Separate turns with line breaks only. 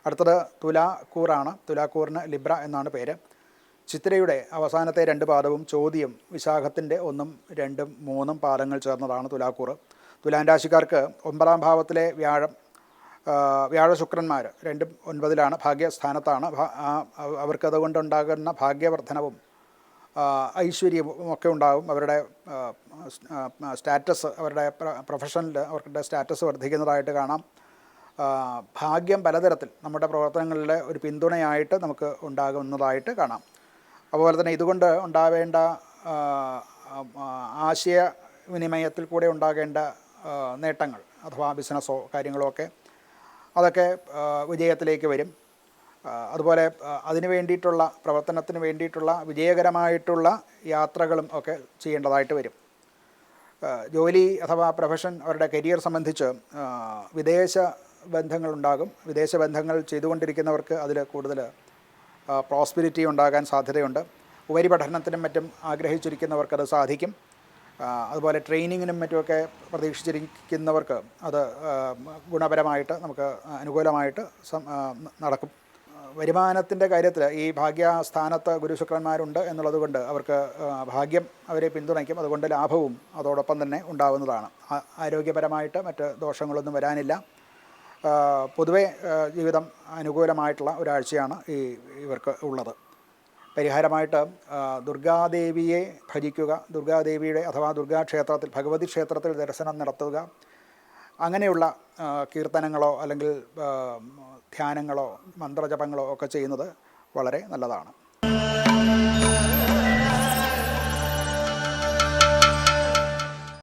അടുത്തത് തുലാക്കൂറാണ്. തുലാക്കൂറിന് ലിബ്ര എന്നാണ് പേര്. ചിത്തിരയുടെ അവസാനത്തെ 2 പാദവും ചോദ്യം വിശാഖത്തിൻ്റെ 1, 2, 3 പാദങ്ങൾ ചേർന്നതാണ് തുലാക്കൂറ്. തുലാം രാശിക്കാർക്ക് 9ാം ഭാവത്തിലെ വ്യാഴശുക്രന്മാർ 2ഉം 9ലാണ്, ഭാഗ്യസ്ഥാനത്താണ്. അവർക്കതുകൊണ്ടുണ്ടാകുന്ന ഭാഗ്യവർദ്ധനവും ഐശ്വര്യവും ഒക്കെ ഉണ്ടാകും. അവരുടെ സ്റ്റാറ്റസ്, അവരുടെ പ്രൊഫഷനിൽ അവരുടെ സ്റ്റാറ്റസ് വർദ്ധിക്കുന്നതായിട്ട് കാണാം. ഭാഗ്യം പലതരത്തിൽ നമ്മുടെ പ്രവർത്തനങ്ങളിലെ ഒരു പിന്തുണയായിട്ട് നമുക്ക് ഉണ്ടാകുന്നതായിട്ട് കാണാം. അതുപോലെ തന്നെ ഇതുകൊണ്ട് ഉണ്ടാവേണ്ട ആശയവിനിമയത്തിൽ കൂടെ ഉണ്ടാകേണ്ട നേട്ടങ്ങൾ അഥവാ ബിസിനസ്സോ കാര്യങ്ങളോ ഒക്കെ അതൊക്കെ വിജയത്തിലേക്ക് വരും. അതുപോലെ അതിന് വേണ്ടിയിട്ടുള്ള പ്രവർത്തനത്തിന് വേണ്ടിയിട്ടുള്ള വിജയകരമായിട്ടുള്ള യാത്രകളും ഒക്കെ ചെയ്യേണ്ടതായിട്ട് വരും. ജോലി അഥവാ പ്രൊഫഷൻ, അവരുടെ കരിയർ സംബന്ധിച്ച് വിദേശ ബന്ധങ്ങളുണ്ടാകും. വിദേശ ബന്ധങ്ങൾ ചെയ്തുകൊണ്ടിരിക്കുന്നവർക്ക് അതിൽ കൂടുതൽ പ്രോസ്പെരിറ്റി ഉണ്ടാകാൻ സാധ്യതയുണ്ട്. ഉപരിപഠനത്തിനും മറ്റും ആഗ്രഹിച്ചിരിക്കുന്നവർക്കത് സാധിക്കും. അതുപോലെ ട്രെയിനിങ്ങിനും മറ്റുമൊക്കെ പ്രതീക്ഷിച്ചിരിക്കുന്നവർക്ക് അത് ഗുണപരമായിട്ട് നമുക്ക് അനുകൂലമായിട്ട് നടക്കും. വരുമാനത്തിൻ്റെ കാര്യത്തിൽ ഈ ഭാഗ്യസ്ഥാനത്ത് ഗുരുശുക്രന്മാരുണ്ട് എന്നുള്ളതുകൊണ്ട് അവർക്ക് ഭാഗ്യം അവരെ പിന്തുണയ്ക്കും. അതുകൊണ്ട് ലാഭവും അതോടൊപ്പം തന്നെ ഉണ്ടാകുന്നതാണ്. ആരോഗ്യപരമായിട്ട് മറ്റ് ദോഷങ്ങളൊന്നും വരാനില്ല. പൊതുവെ ജീവിതം അനുകൂലമായിട്ടുള്ള ഒരാഴ്ചയാണ് ഇവർക്ക് ഉള്ളത്. പരിഹാരമായിട്ട് ദുർഗാദേവിയെ ഭജിക്കുക. ദുർഗാദേവിയുടെ അഥവാ ദുർഗാക്ഷേത്രത്തിൽ, ഭഗവതി ക്ഷേത്രത്തിൽ ദർശനം നടത്തുക. അങ്ങനെയുള്ള കീർത്തനങ്ങളോ അല്ലെങ്കിൽ ധ്യാനങ്ങളോ മന്ത്രജപങ്ങളോ ഒക്കെ ചെയ്യുന്നത് വളരെ നല്ലതാണ്.